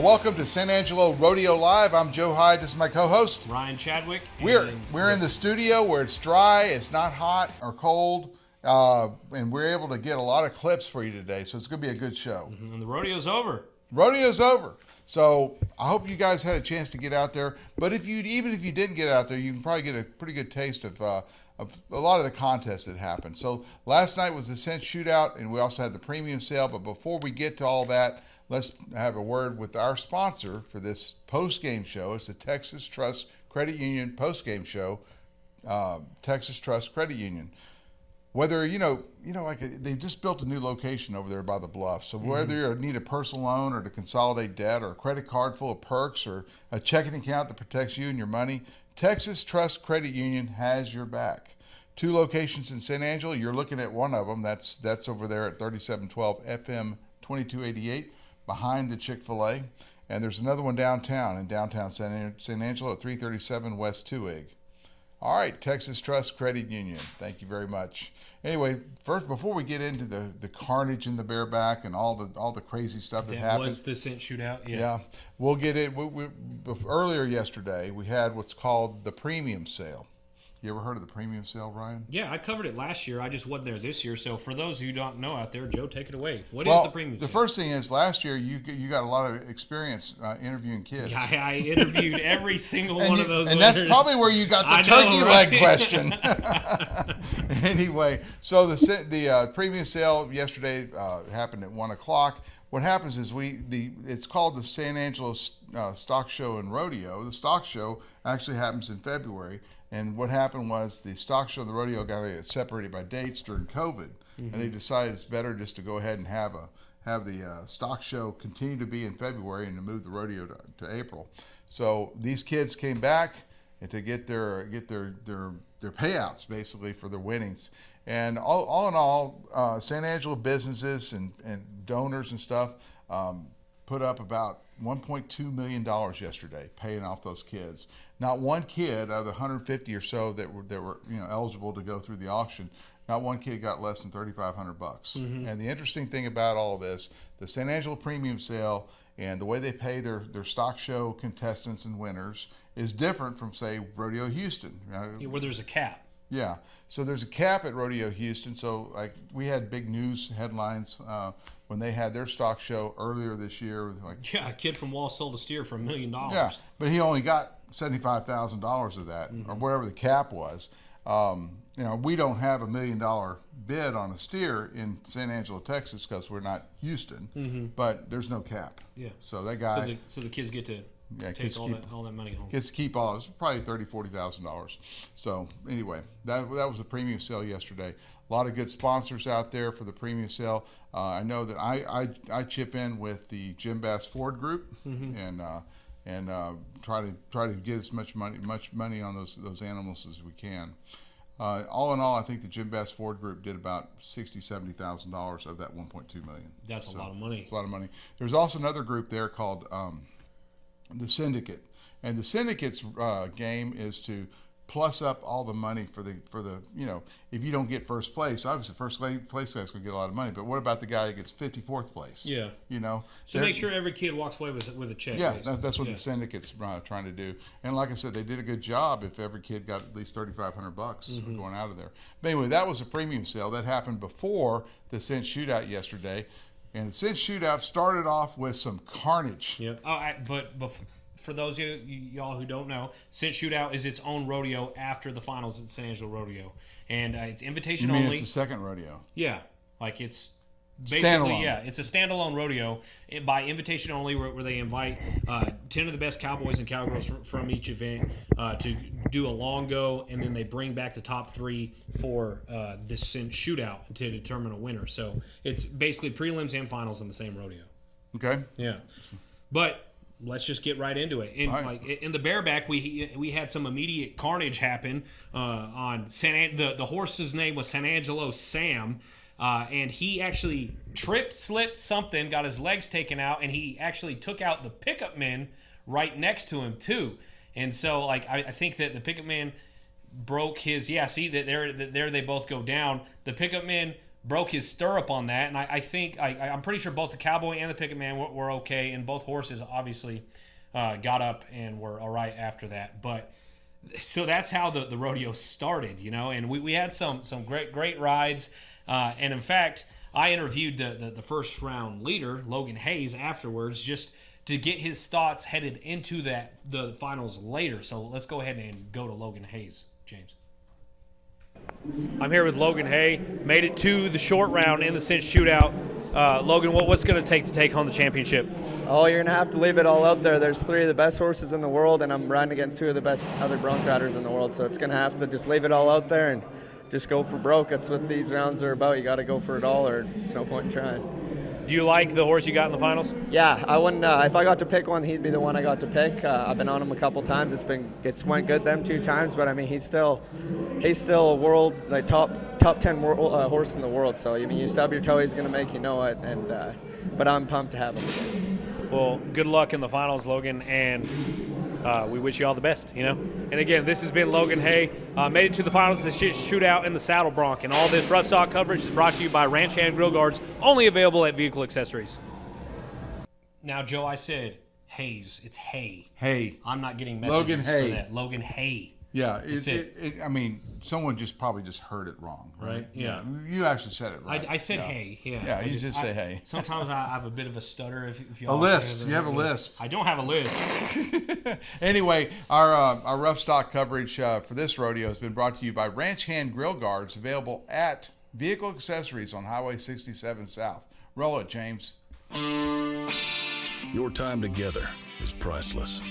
welcome to San Angelo Rodeo Live. I'm Joe Hyde. This is my co-host Ryan Chadwick. We're in the studio where it's dry, it's not hot or cold, and we're able to get a lot of clips for you today. So it's going to be a good show. And the rodeo's over. Rodeo's over. So I hope you guys had a chance to get out there. But even if you didn't get out there, you can probably get a pretty good taste of a lot of the contests that happened. So last night was the Cinch Chute Out, and we also had the premium sale. But before we get to all that, let's have a word with our sponsor for this post-game show. It's the Texas Trust Credit Union post-game show, Texas Trust Credit Union. Whether, they just built a new location over there by the Bluff. So whether you need a personal loan or to consolidate debt or a credit card full of perks or a checking account that protects you and your money, Texas Trust Credit Union has your back. 2 locations in San Angelo. You're looking at one of them. That's over there at 3712 FM 2288 behind the Chick-fil-A. And there's another one downtown in downtown San Angelo at 337 West 2 All right, Texas Trust Credit Union. Thank you very much. Anyway, first, before we get into the carnage in the Bareback and all the crazy stuff that happened. That was the Cinch Chute Out? Yeah, we'll get it. Earlier yesterday, we had what's called the premium sale. You ever heard of the premium sale, Ryan? Yeah, I covered it last year. I just wasn't there this year. So for those who don't know out there, Joe, take it away. What is the premium sale? The first thing is last year you got a lot of experience interviewing kids. Yeah, I interviewed every single one of those. And that's probably where you got the turkey leg question. Anyway, so the premium sale yesterday happened at 1 o'clock. What happens is it's called the San Angelo Stock Show and Rodeo. The stock show actually happens in February. And what happened was the stock show and the rodeo got separated by dates during COVID. And they decided it's better just to go ahead and have the stock show continue to be in February and to move the rodeo to April. So these kids came back and to get their payouts basically for their winnings. And all in all, San Angelo businesses and donors and stuff put up about $1.2 million yesterday, paying off those kids. Not one kid out of the 150 or so that were eligible to go through the auction, not one kid got less than $3,500. And the interesting thing about all of this, the San Angelo premium sale and the way they pay their stock show contestants and winners is different from, say, Rodeo Houston, where there's a cap. Yeah, so there's a cap at Rodeo Houston. So like we had big news headlines when they had their stock show earlier this year. A kid from Wall sold a steer for $1 million. Yeah, but he only got $75,000 of that, or whatever the cap was. We don't have $1 million bid on a steer in San Angelo, Texas, because we're not Houston. But there's no cap. Yeah. So that guy. So the kids get to. Take all that money home. Gets to keep all. It's probably $30,000-$40,000. So anyway, that was the premium sale yesterday. A lot of good sponsors out there for the premium sale. I know that I chip in with the Jim Bass Ford Group and try to get as much money on those animals as we can. All in all, I think the Jim Bass Ford Group did about $60,000-$70,000 of that $1.2 million. That's a lot of money. It's a lot of money. There's also another group there called the Syndicate, and the Syndicate's game is to plus up all the money for the if you don't get first place, obviously first place guy's going to get a lot of money, but what about the guy that gets 54th place? Yeah. So make sure every kid walks away with a check. Yeah, that's what the Syndicate's trying to do. And like I said, they did a good job if every kid got at least $3,500 going out of there. But anyway, that was a premium sale that happened before the Cinch Chute Out yesterday. And the Cinch Chute Out started off with some carnage. Yeah. But for those of y'all who don't know, Cinch Chute Out is its own rodeo after the finals at San Angelo Rodeo, and it's invitation only. It's the second rodeo. Yeah, like it's basically it's a standalone rodeo by invitation only, where they invite 10 of the best cowboys and cowgirls from each event to do a long go, and then they bring back the top 3 for this Cinch Chute Out to determine a winner. So it's basically prelims and finals in the same rodeo. Okay. Yeah, but let's just get right into it. In the Bareback, we had some immediate carnage happen on the horse's name was San Angelo Sam, and he actually tripped, slipped something, got his legs taken out, and he actually took out the pickup man right next to him too. And so I think that the pickup man broke his there they both go down. The pickup man broke his stirrup on that, and I think I'm pretty sure both the Cowboy and the Picket Man were okay, and both horses obviously got up and were all right after that. But so that's how the rodeo started, and we had some great rides, and in fact, I interviewed the first round leader, Logan Hayes, afterwards, just to get his thoughts headed into the finals later. So let's go ahead and go to Logan Hayes, James. I'm here with Logan Hay. Made it to the short round in the Cinch Chute Out. Logan, what's going to take home the championship? Oh, you're going to have to leave it all out there. There's 3 of the best horses in the world, and I'm riding against 2 of the best other bronc riders in the world. So it's going to have to just leave it all out there and just go for broke. That's what these rounds are about. You got to go for it all, or it's no point in trying. Do you like the horse you got in the finals? Yeah, I wouldn't. If I got to pick one, he'd be the one I got to pick. I've been on him a couple times. It's went good them 2 times, but I mean he's still a world top 10 horse in the world. So I mean you stub your toe, he's going to make you know it. And but I'm pumped to have him. Well, good luck in the finals, Logan, and we wish you all the best. And again, this has been Logan Hay. Made it to the finals of the Cinch Chute Out in the Saddle Bronc, and all this rough stock coverage is brought to you by Ranch Hand Grill Guards, only available at Vehicle Accessories. Now, Joe, I said Hayes. It's Hay. Hay. I'm not getting messages Logan Hay. for that. Logan Hay. Yeah, I mean, someone probably just heard it wrong, right? Yeah. You actually said it right. I said Hay. Yeah. Yeah, you just say Hay. Sometimes I have a bit of a stutter. If you a list. You have a list. I don't have a list. Anyway, our rough stock coverage for this rodeo has been brought to you by Ranch Hand Grill Guards, available at Vehicle Accessories on Highway 67 South. Roll it, James. Your time together is priceless.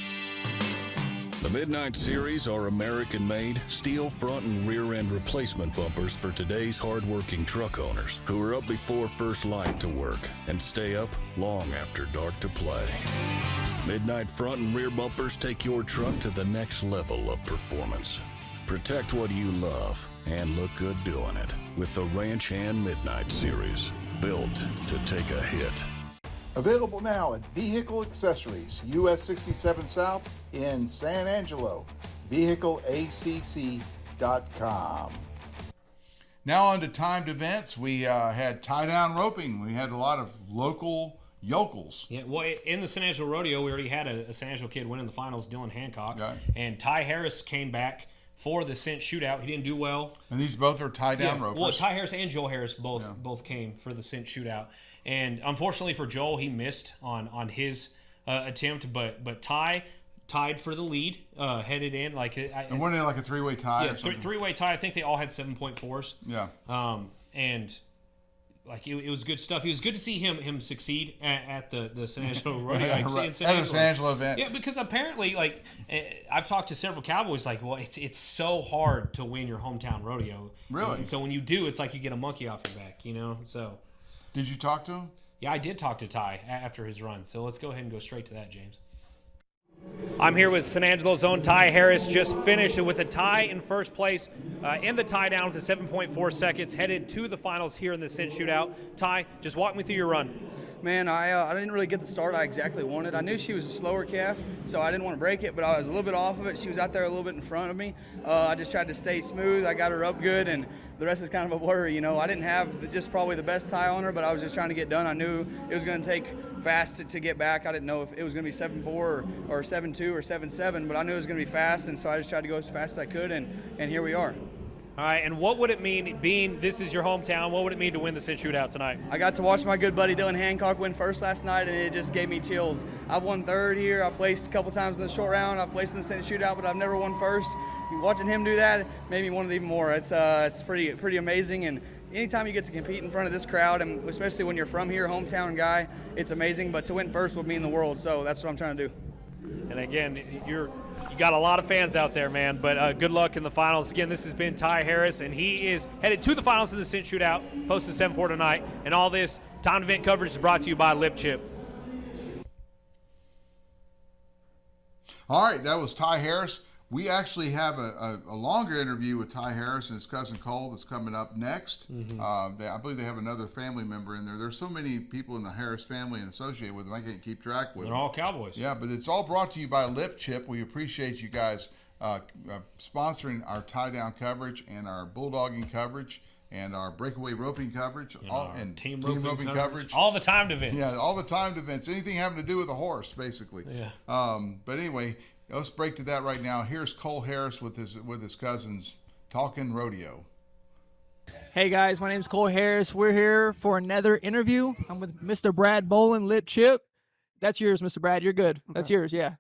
The Midnight Series are American-made, steel front and rear end replacement bumpers for today's hard-working truck owners who are up before first light to work and stay up long after dark to play. Midnight front and rear bumpers take your truck to the next level of performance. Protect what you love and look good doing it with the Ranch Hand Midnight Series, built to take a hit. Available now at Vehicle Accessories, US 67 South in San Angelo. VehicleACC.com. Now on to timed events. We had tie-down roping. We had a lot of local yokels. Yeah, well, in the San Angelo Rodeo, we already had a San Angelo kid winning the finals, Dylan Hancock. Okay. And Ty Harris came back for the Cinch Chute Out. He didn't do well. And these both are tie-down ropers. Well, Ty Harris and Joel Harris both came for the Cinch Chute Out. And unfortunately for Joel, he missed on his attempt, but Ty tied for the lead, headed in. And wasn't it like a 3-way tie or something? Three-way tie. I think they all had 7.4s. Yeah. And it was good stuff. It was good to see him succeed at the San Angelo Rodeo. At the San Angelo event. Yeah, because apparently, I've talked to several cowboys, it's so hard to win your hometown rodeo. Really? And so when you do, it's like you get a monkey off your back, so... Did you talk to him? Yeah, I did talk to Ty after his run. So let's go ahead and go straight to that, James. I'm here with San Angelo's own Ty Harris. Just finished with a tie in first place in the tie down with 7.4 seconds. Headed to the finals here in the Cinch Chute Out. Ty, just walk me through your run. Man, I didn't really get the start I exactly wanted. I knew she was a slower calf, so I didn't want to break it, but I was a little bit off of it. She was out there a little bit in front of me. I just tried to stay smooth. I got her up good, and the rest is kind of a blur. I didn't have just probably the best tie on her, but I was just trying to get done. I knew it was going to take fast to get back. I didn't know if it was going to be 7.4 or 7.2 or 7.7, but I knew it was going to be fast, and so I just tried to go as fast as I could, and here we are. All right, and what would it mean, being this is your hometown, what would it mean to win the Cinch Chute Out tonight? I got to watch my good buddy Dylan Hancock win first last night, and it just gave me chills. I've won third here. I've placed a couple times in the short round. I've placed in the Cinch Chute Out, but I've never won first. Watching him do that made me want it even more. It's pretty amazing, and anytime you get to compete in front of this crowd, and especially when you're from here, hometown guy, it's amazing. But to win first would mean the world, so that's what I'm trying to do. And again, you got a lot of fans out there, man, but good luck in the finals. Again, this has been Ty Harris, and he is headed to the finals in the Cinch Chute Out, posted 7-4 tonight. And all this timed event coverage is brought to you by Lip Chip. All right, that was Ty Harris. We actually have a longer interview with Ty Harris and his cousin Cole that's coming up next. Mm-hmm. I believe they have another family member in there. There's so many people in the Harris family and associated with them, I can't keep track with them. They're all Cowboys. Yeah, but it's all brought to you by Lip Chip. We appreciate you guys sponsoring our tie-down coverage and our bulldogging coverage. and our breakaway roping coverage, and team roping coverage. All the timed events. Yeah, all the timed events. Anything having to do with a horse, basically. Yeah. But anyway, let's break to that right now. Here's Cole Harris with his cousins talking rodeo. Hey guys, my name's Cole Harris. We're here for another interview. I'm with Mr. Brad Bolin, Lip Chip. That's yours, Mr. Brad. You're good. That's yours, yeah.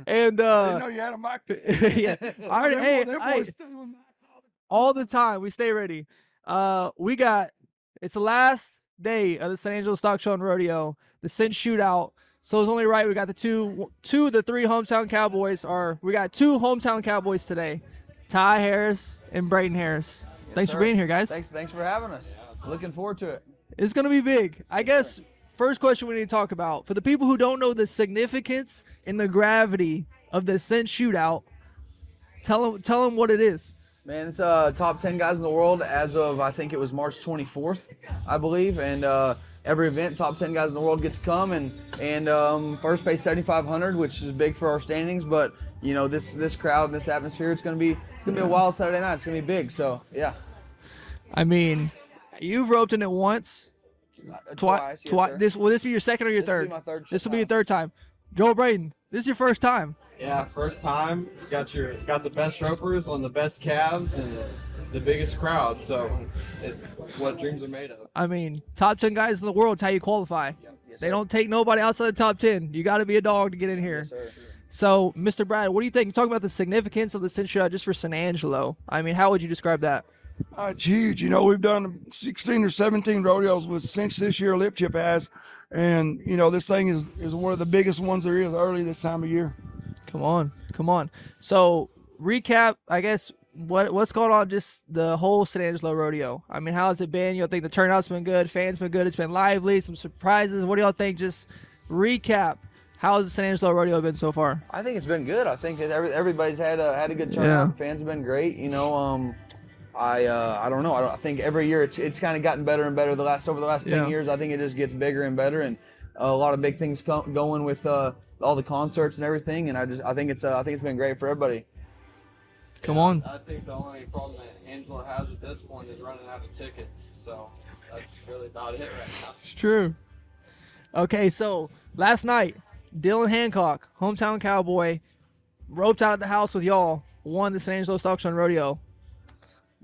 And I didn't know you had a mic. yeah. All the time. We stay ready. It's the last day of the San Angelo Stock Show and Rodeo, the Cinch Chute Out. So it's only right we got the two of the three hometown cowboys we got two hometown cowboys today. Ty Harris and Braden Harris. Yes, Thanks sir. for being here, guys. Thanks for having us. Looking forward to it. It's going to be big. I guess first question we need to talk about, for the people who don't know the significance and the gravity of the Cinch Chute Out, tell them what it is. Man, it's top 10 guys in the world as of, I think it was March 24th, I believe. And every event, top 10 guys in the world get to come. And first pays $7,500, which is big for our standings. But, you know, this crowd and this atmosphere, it's going to be a wild Saturday night. It's going to be big. So, yeah. I mean, you've roped in it once. Twice. Yes, Will this be your second or your third? This will be my third. This will be your third time. Joel Braden, this is your first time. Yeah, first time. Got the best ropers on the best calves and the biggest crowd. So it's what dreams are made of. I mean, top 10 guys in the world is how you qualify. Yes, They don't take nobody outside the top 10. You got to be a dog to get in here. Yes, sir. So, Mr. Brad, what do you think? Talk about the significance of the Cinch Chute Out just for San Angelo. I mean, how would you describe that? It's huge. You know, we've done 16 or 17 rodeos with Cinch this year, Lip Chip has. And, you know, this thing is one of the biggest ones there is early this time of year. Come on. So, recap, I guess, what's going on just the whole San Angelo Rodeo? I mean, how has it been? You think the turnout's been good, fans been good, it's been lively, some surprises. What do y'all think? Just recap. How has the San Angelo Rodeo been so far? I think it's been good. I think that everybody's had a good turnout. Fans have been great. You know, I don't know. I think every year it's kind of gotten better and better. Over the last 10 years, I think it just gets bigger and better, and a lot of big things going with all the concerts and everything. And I think it's been great for everybody. Come on. I think the only problem that Angelo has at this point is running out of tickets. So that's really about it right now. It's true. Okay, so last night, Dylan Hancock, hometown cowboy, roped out at the house with y'all, won the San Angelo Stock Show and Rodeo.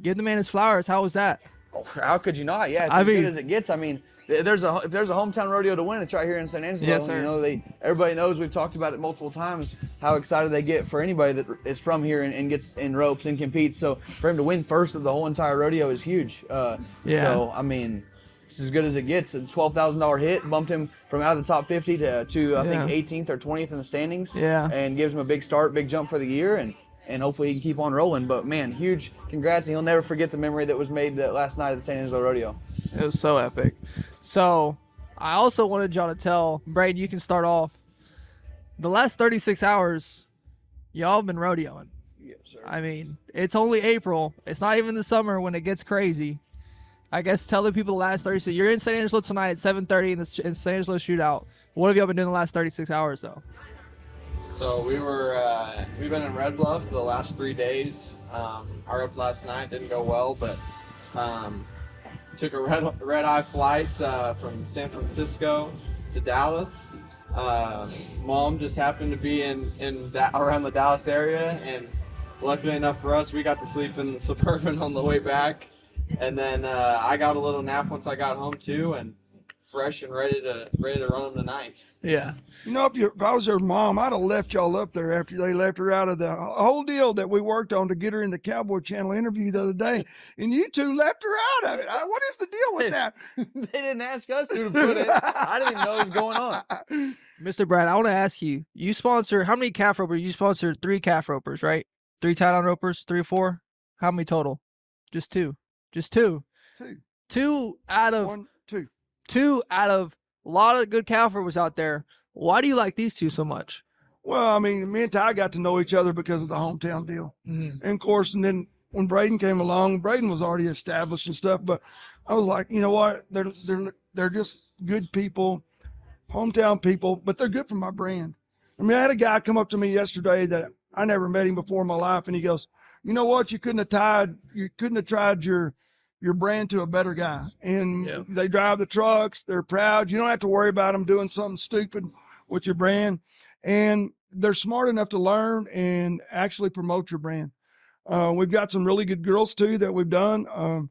Give the man his flowers. How was that? Oh, how could you not? Yeah, it's as good as it gets. I mean, if there's a hometown rodeo to win, it's right here in San Angelo. Yes, sir. You know, everybody knows, we've talked about it multiple times, how excited they get for anybody that is from here and gets in ropes and competes. So for him to win first of the whole entire rodeo is huge. So I mean, it's as good as it gets. A $12,000 hit bumped him from out of the top 50 to I think 18th or 20th in the standings. Yeah. And gives him a big start, big jump for the year, and hopefully he can keep on rolling. But man, huge congrats, and he'll never forget the memory that was made last night at the San Angelo Rodeo. It was so epic. So I also wanted y'all to tell Braden, you can start off. The last 36 hours, y'all have been rodeoing. Yes, sir. I mean, it's only April. It's not even the summer when it gets crazy. I guess tell the people the last 36. You're in San Angelo tonight at 7:30 in San Angelo Chute Out. What have y'all been doing the last 36 hours though? So we've been in Red Bluff the last 3 days. Our up last night didn't go well, but took a red eye flight from San Francisco to Dallas. Mom just happened to be around the Dallas area, and luckily enough for us, we got to sleep in the Suburban on the way back. And then I got a little nap once I got home too, and fresh and ready to run them tonight. Yeah. You know, if I was their mom, I'd have left y'all up there after they left her out of the whole deal that we worked on to get her in the Cowboy Channel interview the other day. And you two left her out of it. What is the deal with that? They didn't ask us who to put it. I didn't even know what was going on. Mr. Brad, I want to ask you, you sponsor, how many calf ropers? You sponsor 3 calf ropers, right? 3 tie-down ropers, 3 or 4? How many total? Just 2. Just 2. 2. 2 out of... 1, 2. 2 out of a lot of good calf ropers out there. Why do you like these 2 so much? Well, I mean, me and Ty got to know each other because of the hometown deal. Mm-hmm. And of course, and then when Braden came along, Braden was already established and stuff, but I was like, you know what? They're just good people, hometown people, but they're good for my brand. I mean, I had a guy come up to me yesterday that I never met him before in my life, and he goes, you know what? You couldn't have tried your your brand to a better guy. And Yeah. they drive the trucks. They're proud. You don't have to worry about them doing something stupid with your brand. And they're smart enough to learn and actually promote your brand. We've got some really good girls too that we've done.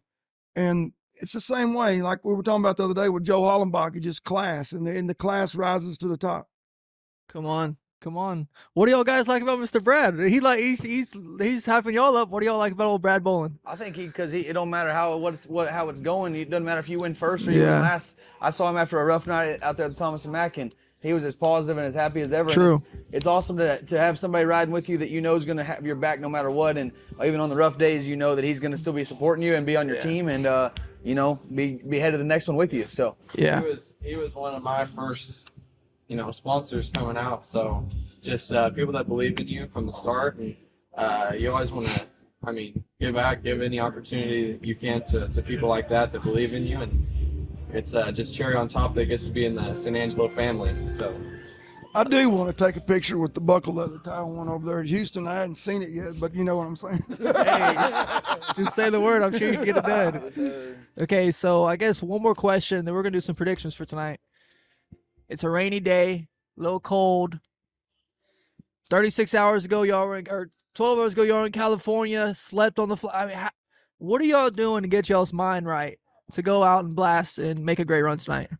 And it's the same way, like we were talking about the other day with Joe Hollenbach, it's just class, and the class rises to the top. Come on. What do y'all guys like about Mr. Brad? He's hyping y'all up. What do y'all like about old Brad Bolin? I think it don't matter how it's going. It doesn't matter if you win first or you win last. I saw him after a rough night out there at the Thomas and Mack, and he was as positive and as happy as ever. True. It's awesome to have somebody riding with you that you know is going to have your back no matter what, and even on the rough days, you know that he's going to still be supporting you and be on your team, and be head of the next one with you. So yeah, he was one of my first sponsors coming out. So just people that believe in you from the start, and you always want to, give back, give any opportunity that you can to people like that believe in you, and it's just cherry on top that gets to be in the San Angelo family. So I do want to take a picture with the buckle leather tie one over there in Houston. I hadn't seen it yet, but you know what I'm saying. Hey, just say the word. I'm sure you can get it done. Okay, so I guess one more question, then we're gonna do some predictions for tonight. It's a rainy day, a little cold. 36 hours ago, or 12 hours ago, y'all were in California, slept on the fly. What are y'all doing to get y'all's mind right to go out and blast and make a great run tonight?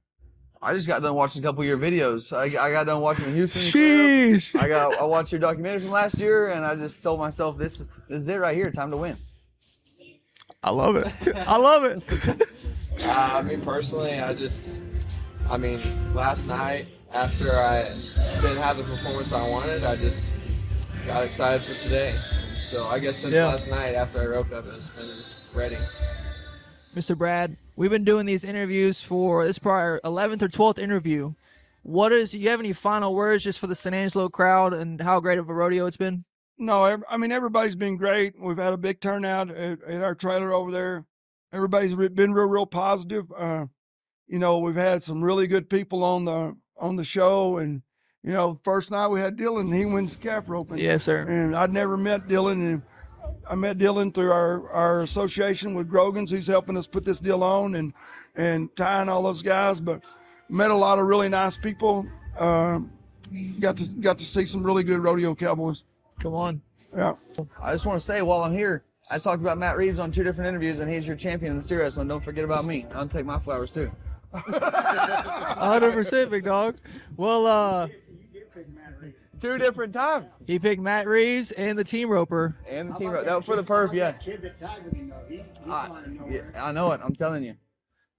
I just got done watching a couple of your videos. I got done watching the Houston. Sheesh. I watched your documentary from last year, and I just told myself, this is it right here. Time to win. I love it. Me personally, last night after I didn't have the performance I wanted, I just got excited for today. So I guess since last night after I roped up, I've been ready. Mr. Brad, we've been doing these interviews for this probably our 11th or 12th interview. Do you have any final words just for the San Angelo crowd and how great of a rodeo it's been? No, everybody's been great. We've had a big turnout at our trailer over there. Everybody's been real positive. We've had some really good people on the show, and first night we had Dylan, and he wins the calf roping. Yes, sir. And I'd never met Dylan, and I met Dylan through our association with Grogan's, who's helping us put this deal on and tying all those guys. But met a lot of really nice people. Got to see some really good rodeo cowboys. Come on. Yeah. I just want to say while I'm here, I talked about Matt Reeves on 2 different interviews, and he's your champion in the steer wrestling. Don't forget about me. I'll take my flowers too. 100%, big dog. Well, 2 different times. he picked Matt Reeves and the team roper. And the team that was for the perf, yeah. I know it. I'm telling you.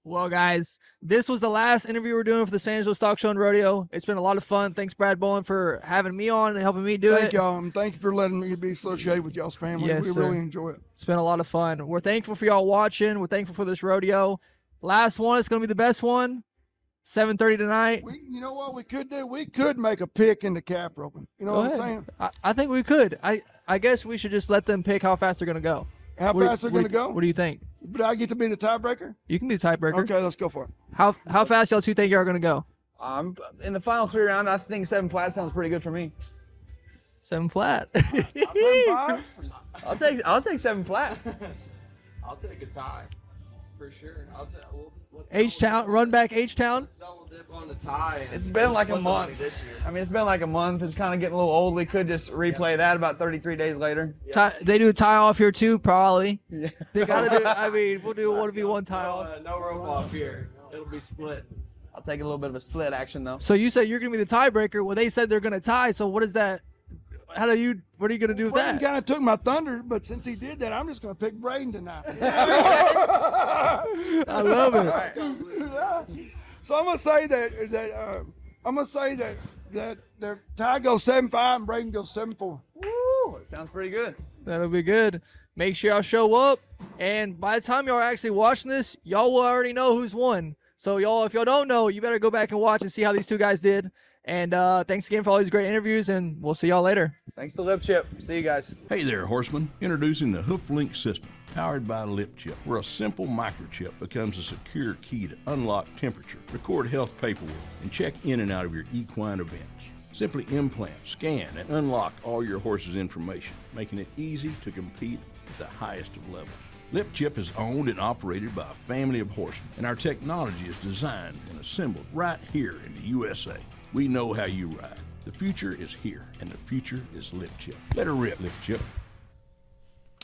Well, guys, this was the last interview we're doing for the San Angelo Stock Show and Rodeo. It's been a lot of fun. Thanks, Brad Bolin, for having me on and helping me do it. Thank y'all, and thank you for letting me be associated with y'all's family. Yes, we sir. really enjoy it. It's been a lot of fun. We're thankful for y'all watching. We're thankful for this rodeo. Last one is going to be the best one. 7:30 tonight. You know what we could do? We could make a pick in the calf roping. You know Go what ahead. I'm saying? I think we could. I guess we should just let them pick how fast they're going to go. How fast they're going to go? What do you think? But I get to be the tiebreaker? You can be the tiebreaker. Okay, let's go for it. How fast y'all 2 think y'all are going to go? In the final 3 round, I think 7 flat sounds pretty good for me. 7 flat. I'll take 7 flat. I'll take a tie for sure. H-Town, run back H-Town. Let's double dip on the tie. It's been like a month. This year. It's been like a month. It's kind of getting a little old. We could just replay that about 33 days later. They do a tie off here too, probably. Yeah. They gotta do. We'll do 1v1 tie off. No rope off here. It'll be split. I'll take a little bit of a split action though. So you said you're gonna be the tiebreaker. Well, they said they're gonna tie. So what is that? What are you gonna do with Braden that? kind of took my thunder, but since he did that, I'm just going to pick Braden tonight. I love it. So I'm going to say that their tie goes 7-5 and Braden goes 7-4. Woo! It sounds pretty good. That'll be good. Make sure y'all show up. And by the time y'all are actually watching this, y'all will already know who's won. So y'all, if y'all don't know, you better go back and watch and see how these 2 guys did. And thanks again for all these great interviews, and we'll see y'all later. Thanks to Lip Chip. See you guys. Hey there, horsemen. Introducing the HoofLink system, powered by Lip Chip, where a simple microchip becomes a secure key to unlock temperature, record health paperwork, and check in and out of your equine events. Simply implant, scan, and unlock all your horse's information, making it easy to compete at the highest of levels. Lip Chip is owned and operated by a family of horsemen, and our technology is designed and assembled right here in the USA. We know how you ride. The future is here, and the future is Lip Chip. Let her rip, Lip Chip.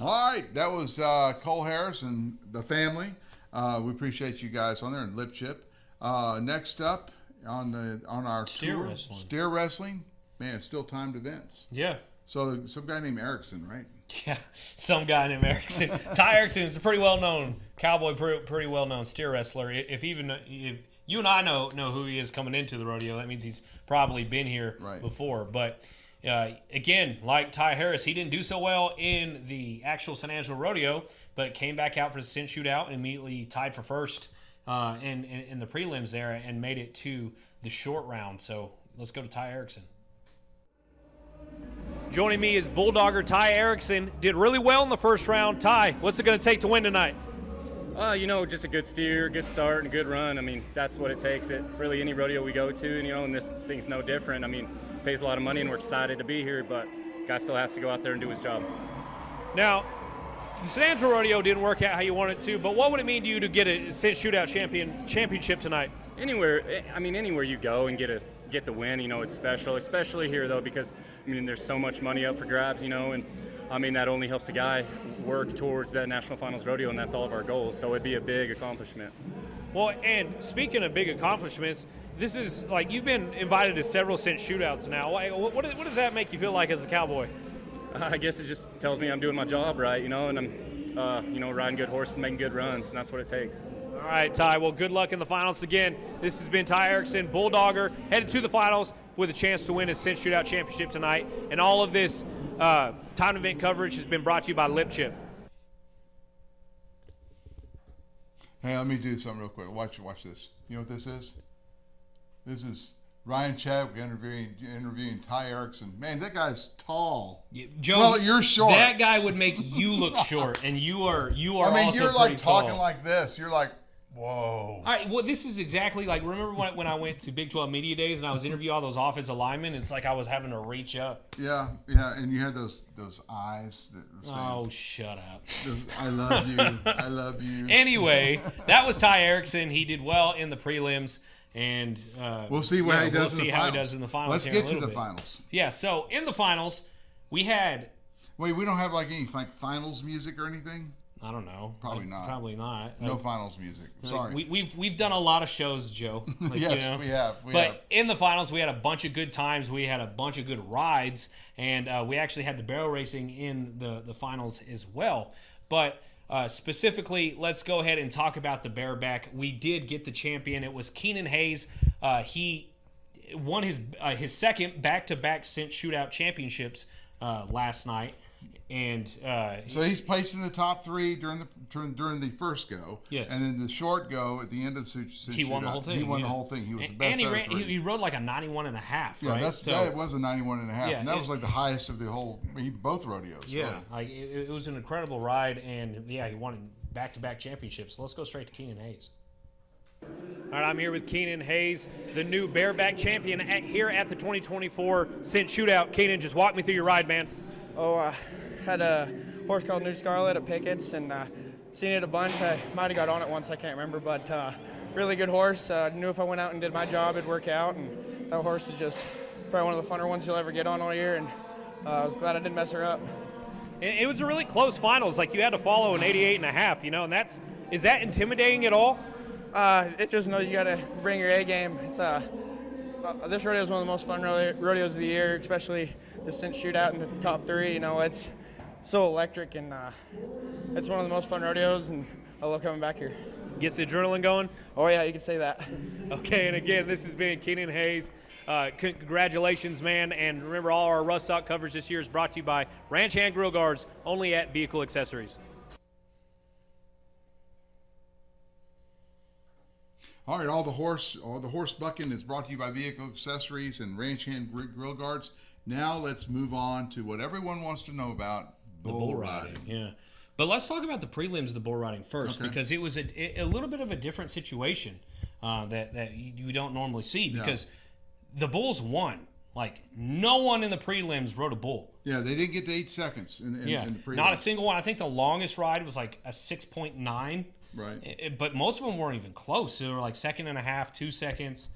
All right, that was Cole Harris and the family. We appreciate you guys on there, and Lip Chip. Next up on our steer wrestling. Man, it's still timed events. Yeah. So some guy named Erickson, right? Yeah, some guy named Erickson. Ty Erickson is a pretty well-known cowboy, pretty well-known steer wrestler. If you and I know who he is coming into the rodeo, that means he's probably been here before. But again, like Ty Harris, he didn't do so well in the actual San Angelo Rodeo, but came back out for the Cinch Chute Out and immediately tied for first in the prelims there and made it to the short round. So let's go to Ty Erickson. Joining me is Bulldogger Ty Erickson. Did really well in the first round. Ty, what's it going to take to win tonight? Just a good steer, good start, and a good run. I mean, that's what it takes at really any rodeo we go to, and this thing's no different. I mean, it pays a lot of money, and we're excited to be here, but guy still has to go out there and do his job. Now, the San Angelo Rodeo didn't work out how you wanted to, but what would it mean to you to get a Cinch Chute Out championship tonight? Anywhere you go and get the win, it's special, especially here though, because there's so much money up for grabs, and that only helps a guy work towards that national finals rodeo, and that's all of our goals. So it'd be a big accomplishment. Well, and speaking of big accomplishments, this is like you've been invited to several Cinch Chute Outs now. What does that make you feel like as a cowboy? I guess it just tells me I'm doing my job right, and I'm riding good horses, making good runs, and that's what it takes. All right, Ty. Well, good luck in the finals again. This has been Ty Erickson, Bulldogger, headed to the finals with a chance to win his Cinch Chute Out championship tonight. And all of this time event coverage has been brought to you by Lip Chip. Hey, let me do something real quick. Watch this. You know what this is? This is Ryan Chadwick interviewing Ty Erickson. Man, that guy's tall. Joe, well, you're short. That guy would make you look short, and you are. I mean, also you're like talking tall. Like this. You're like, whoa. All right. Well, this is exactly like remember when I went to Big 12 Media Days and I was interviewing all those offensive linemen. It's like I was having to reach up. Yeah, and you had those eyes that were saying, "Oh, shut up." I love you. I love you. Anyway, that was Ty Erickson. He did well in the prelims. And we'll see how he does in the finals. Let's get to the finals. Yeah, so in the finals, we had. Wait, we don't have any finals music or anything? I don't know. Probably not. Probably not. No finals music. Sorry. We've done a lot of shows, Joe. Yes, we have. But in the finals, we had a bunch of good times. We had a bunch of good rides, and we actually had the barrel racing in the finals as well. But specifically, let's go ahead and talk about the Bareback. We did get the champion. It was Keenan Hayes. He won his second back-to-back Cinch Chute Out championships last night, and so he's placed in the top three during the first go. Yeah. And then the short go at the end of the Cinch he won the whole thing. He won the whole thing. He was the best. And he rode like a 91.5. Yeah, right? that was a 91.5, yeah, and that was like the highest of the whole both rodeos. Yeah, really. like it was an incredible ride, and he won back-to-back championships. So let's go straight to Keenan Hayes. All right, I'm here with Keenan Hayes, the new Bareback champion here at the 2024 Cinch Chute Out. Keenan, just walk me through your ride, man. Had a horse called New Scarlet at Pickett's and seen it a bunch. I might have got on it once, I can't remember, but really good horse. Knew if I went out and did my job, it'd work out, and that horse is just probably one of the funner ones you'll ever get on all year, and I was glad I didn't mess her up. It was a really close finals. Like, you had to follow an 88.5, and is that intimidating at all? It just knows you got to bring your A game. It's this rodeo is one of the most fun rodeos of the year, especially the Cinch Chute Out in the top three. It's so electric, and it's one of the most fun rodeos, and I love coming back here. Gets the adrenaline going? Oh, yeah, you can say that. Okay, and again, this has been Keenan Hayes. Congratulations, man, and remember, all our Rust Stock coverage this year is brought to you by Ranch Hand Grill Guards, only at Vehicle Accessories. All right, all the horse bucking is brought to you by Vehicle Accessories and Ranch Hand Grill Guards. Now let's move on to what everyone wants to know about bull riding. Yeah, but let's talk about the prelims of the bull riding first, because it was a little bit of a different situation that you don't normally see, because the bulls won. Like, no one in the prelims rode a bull. Yeah, they didn't get to 8 seconds in the prelims. Not a single one. I think the longest ride was like a 6.9. Right. But most of them weren't even close. They were like 1.5 seconds, 2 seconds.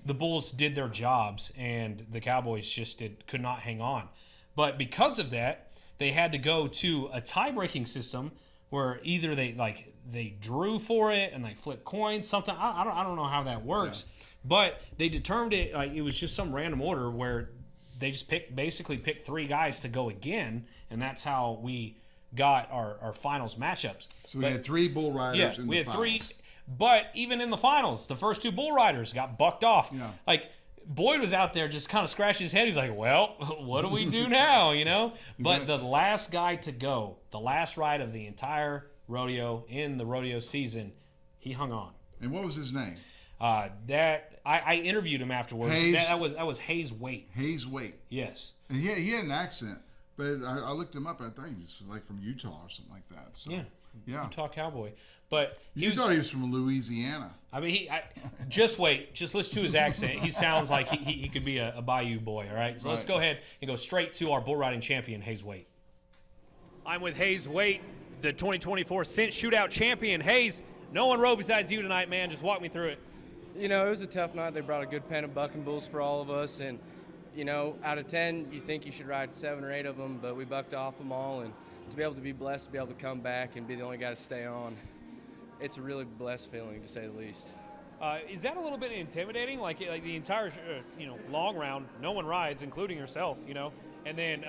The bulls did their jobs, and the Cowboys just could not hang on. But because of that, they had to go to a tie-breaking system where either they drew for it and like flipped coins, something. I don't know how that works, but they determined it. Like, it was just some random order where they just basically picked 3 guys to go again, and that's how we got our finals matchups. So we had 3 bull riders. We had 3, but even in the finals, the first 2 bull riders got bucked off. Yeah. Like, Boyd was out there just kind of scratching his head. He's like, well, what do we do now, you know? But the last guy to go, the last ride of the entire rodeo in the rodeo season, he hung on. And what was his name? I interviewed him afterwards. That was Hayes Waite. Hayes Waite. Yes. And he had an accent, but I looked him up. I think he's like from Utah or something like that. So, yeah. Utah Cowboy. But you thought he was from Louisiana. I mean, just wait. Just listen to his accent. He sounds like he could be a Bayou boy, all right? So let's go ahead and go straight to our bull riding champion, Hayes Waite. I'm with Hayes Waite, the 2024 Cinch Chute Out champion. Hayes, no one rode besides you tonight, man. Just walk me through it. You know, it was a tough night. They brought a good pen of bucking bulls for all of us. And, you know, out of 10, you think you should ride 7 or 8 of them, but we bucked off them all. And to be able to be blessed to be able to come back and be the only guy to stay on, it's a really blessed feeling, to say the least. Is that a little bit intimidating? Like the entire, long round, no one rides, including yourself, you know? And then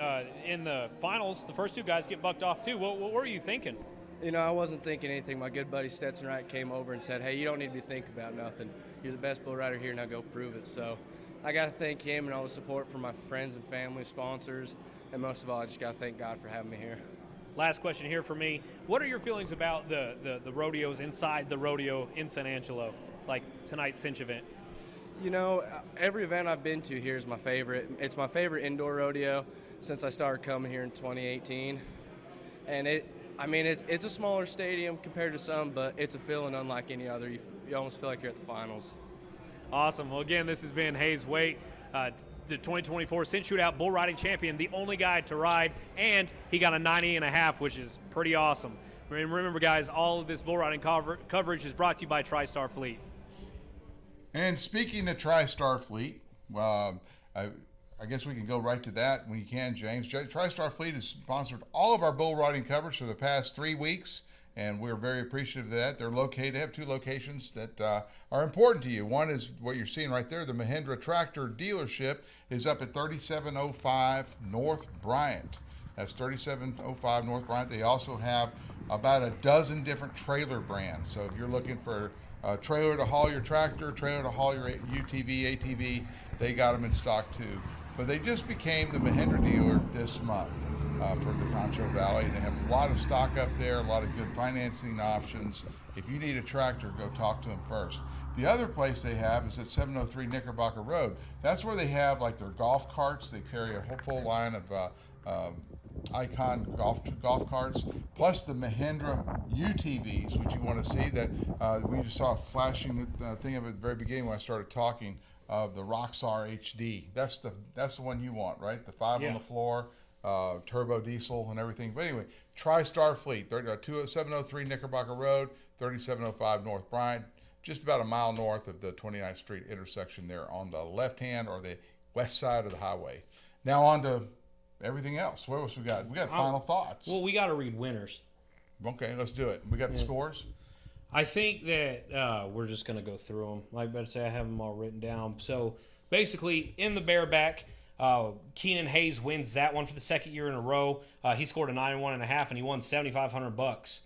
in the finals, the first 2 guys get bucked off too. What were you thinking? You know, I wasn't thinking anything. My good buddy Stetson Wright came over and said, hey, you don't need to be thinking about nothing. You're the best bull rider here, now go prove it. So I got to thank him and all the support from my friends and family, sponsors, and most of all, I just got to thank God for having me here. Last question here for me. What are your feelings about the rodeos inside the rodeo in San Angelo, like tonight's Cinch event? You know, every event I've been to here is my favorite. It's my favorite indoor rodeo since I started coming here in 2018. And it's a smaller stadium compared to some, but it's a feeling unlike any other. You almost feel like you're at the finals. Awesome. Well, again, this has been Hayes Waite, the 2024 Cinch Chute Out bull riding champion, the only guy to ride, and he got a 90.5, which is pretty awesome. Remember, guys, all of this bull riding coverage is brought to you by TriStar Fleet. And speaking of TriStar Fleet, I guess we can go right to that when you can, James. TriStar Fleet has sponsored all of our bull riding coverage for the past 3 weeks, and we're very appreciative of that. They have 2 locations that are important to you. One is what you're seeing right there. The Mahindra Tractor dealership is up at 3705 North Bryant. That's 3705 North Bryant. They also have about a dozen different trailer brands. So if you're looking for a trailer to haul your tractor, trailer to haul your UTV, ATV, they got them in stock too. But they just became the Mahindra dealer this month for the Concho Valley. They have a lot of stock up there, a lot of good financing options. If you need a tractor, go talk to them first. The other place they have is at 703 Knickerbocker Road. That's where they have like their golf carts. They carry a whole full line of Icon golf carts, plus the Mahindra UTVs, which you want to see. That we just saw a flashing thing of it at the very beginning when I started talking of the Roxar HD. That's the one you want, right? The 5 on the floor, turbo diesel and everything. But anyway, TriStar Fleet, 703 Knickerbocker Road, 3705 North Bryant, just about a mile north of the 29th Street intersection there on the left hand or the west side of the highway. Now on to everything else. What else we got? We got final thoughts. Well, we got to read winners. Okay, let's do it. We got the scores. I think that we're just going to go through them. Like I better say, I have them all written down. So basically, in the Bareback, Keenan Hayes wins that one for the second year in a row. He scored a 91.5, and he won $7,500.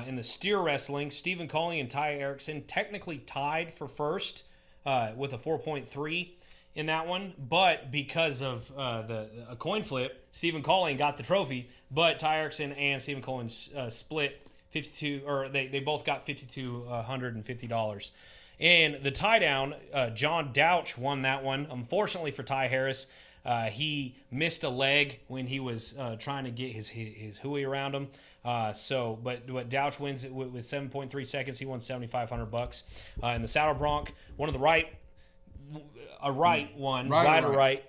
In the steer wrestling, Stephen Coley and Ty Erickson technically tied for first with a 4.3 in that one, but because of a coin flip, Stephen Coley got the trophy, but Ty Erickson and Stephen Coley split 52, or they both got $5,250. And the tie down, John Douch won that one. Unfortunately for Ty Harris, he missed a leg when he was trying to get his hooey around him. But Douch wins it with 7.3 seconds. He won $7,500. In the saddle bronc, one of the right a right one, right or right.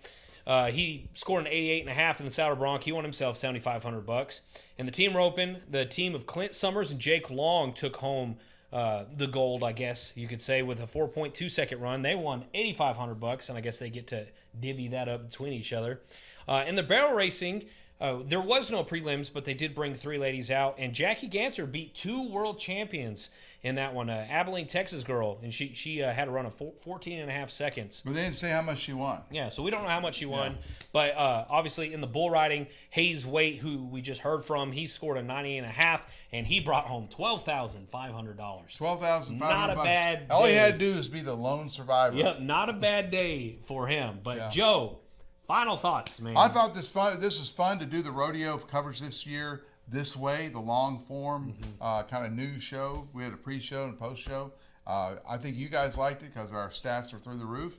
He scored an 88.5 in the Saddle Bronc. He won himself $7,500. In the team roping, the team of Clint Summers and Jake Long took home the gold, I guess you could say, with a 4.2 second run. They won $8,500, and I guess they get to divvy that up between each other. In the barrel racing, there was no prelims, but they did bring 3 ladies out, and Jackie Ganser beat 2 world champions in that one. Abilene, Texas girl, and she had a run of 14.5 seconds. But they didn't say how much she won. Yeah, so we don't know how much she won. But obviously in the bull riding, Hayes Waite, who we just heard from, he scored a 98.5, and he brought home $12,500. $12,500. Not a bad day. All he had to do is be the lone survivor. Yep, not a bad day for him. But Joe, final thoughts, man. I thought this was fun to do the rodeo coverage this year this way, the long form kind of news show. We had a pre-show and post-show. I think you guys liked it because our stats are through the roof.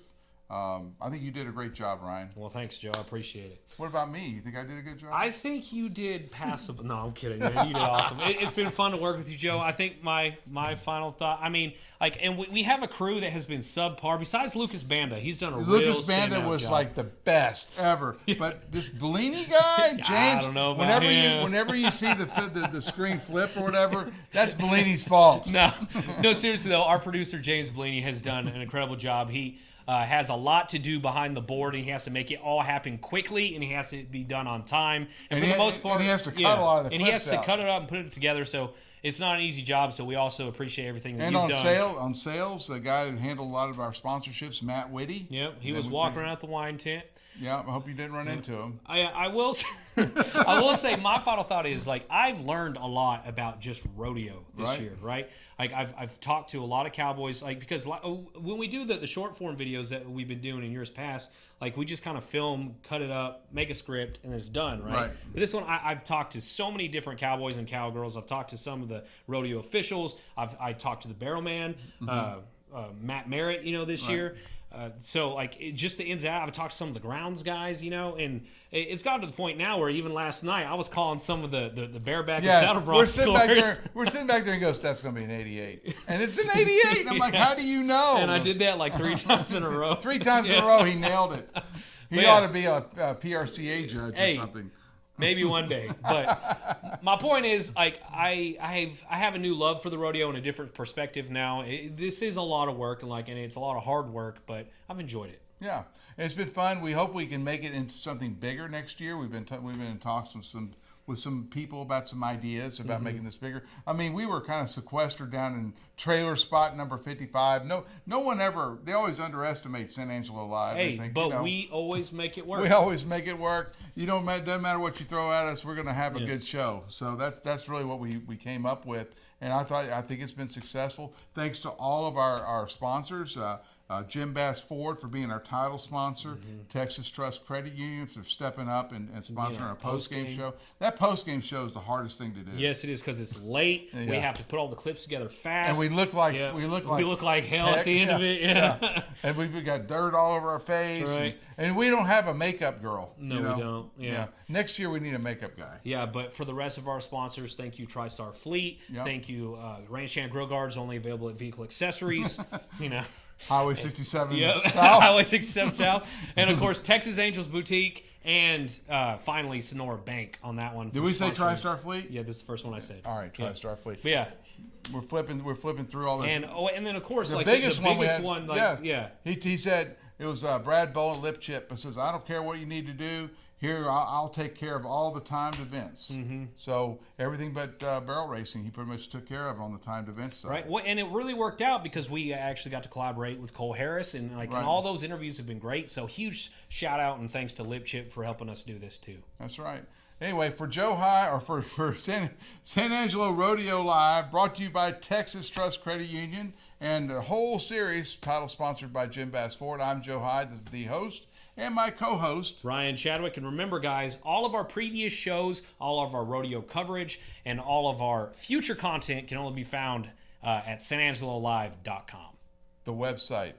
I think you did a great job, Ryan. Well, thanks, Joe. I appreciate it. What about me? You think I did a good job? I think you did passable. No, I'm kidding, man. You did awesome. It's been fun to work with you, Joe. I think my final thought, I mean, like, and we have a crew that has been subpar. Besides Lucas Banda, he's done a real Lucas Banda was job. like the best ever. But this Bellini guy, James, I don't know about him. whenever you see the screen flip or whatever, that's Bellini's fault. No, seriously though, our producer James Bellini has done an incredible job. He has a lot to do behind the board, and he has to make it all happen quickly, and he has to be done on time. And for the most part, and he has to cut a lot of the and clips he has to out. cut it up and put it together. So it's not an easy job. So we also appreciate everything that And you've done. on sales, the guy who handled a lot of our sponsorships, Matt Whitty. Yep, he was walking around the wine tent. Yeah, I hope you didn't run into him. I will I will say my final thought is, like, I've learned a lot about just rodeo this year, right? Like I've talked to a lot of cowboys, like, because when we do the short form videos that we've been doing in years past, like, we just kind of film, cut it up, make a script, and it's done, right? But this one, I've talked to so many different cowboys and cowgirls. I've talked to some of the rodeo officials. I talked to the barrelman, Matt Merritt, this year. So, like, just the ins and outs. I've talked to some of the grounds guys, and it's gotten to the point now where even last night I was calling some of the bareback and saddle bronc we're sitting back there and goes, that's going to be an 88. And it's an 88. And I'm like, how do you know? And I did that like 3 times in a row. 3 times in a row, he nailed it. He ought to be a PRCA judge or something. Maybe one day. But my point is, like, I have a new love for the rodeo in a different perspective now. This is a lot of work, and it's a lot of hard work, but I've enjoyed it. Yeah, it's been fun. We hope we can make it into something bigger next year. We've been in talks with some people about some ideas about making this bigger. I mean, we were kind of sequestered down in trailer spot number 55. No one ever. They always underestimate San Angelo Live. Hey, but we always make it work. We always make it work. It doesn't matter what you throw at us. We're going to have a good show. So that's really what we came up with, and I think it's been successful. Thanks to all of our sponsors. Jim Bass Ford for being our title sponsor, Texas Trust Credit Union for stepping up and sponsoring our post-game show. That post-game show is the hardest thing to do. Yes, it is, because it's late. Yeah. We have to put all the clips together fast. And we look like hell at the end of it. Yeah. And we got dirt all over our face. Right. And we don't have a makeup girl. No, we don't. Yeah. Next year we need a makeup guy. Yeah, but for the rest of our sponsors, thank you TriStar Fleet. Yep. Thank you Ranch Hand Grill Guards, only available at Vehicle Accessories. Highway 67 South. Highway 67 South. And, of course, Texas Angels Boutique. And finally, Sonora Bank on that one. Did we say TriStar Fleet? Yeah, this is the first one I said. All right, TriStar Fleet. But yeah. We're flipping through all this. And then, of course, the like biggest the biggest one. He said, it was Brad Bowen Lip Chip. It says, I don't care what you need to do. Here, I'll take care of all the timed events. So everything but barrel racing, he pretty much took care of on the timed events side. Right. Well, and it really worked out because we actually got to collaborate with Cole Harris, and and all those interviews have been great. So huge shout out and thanks to Lip Chip for helping us do this too. That's right. Anyway, for Joe High, or for San Angelo Rodeo Live, brought to you by Texas Trust Credit Union, and the whole series, title sponsored by Jim Bass Ford. I'm Joe High, the host, and my co-host, Ryan Chadwick. And remember, guys, all of our previous shows, all of our rodeo coverage, and all of our future content can only be found at sanangelolive.com. The website.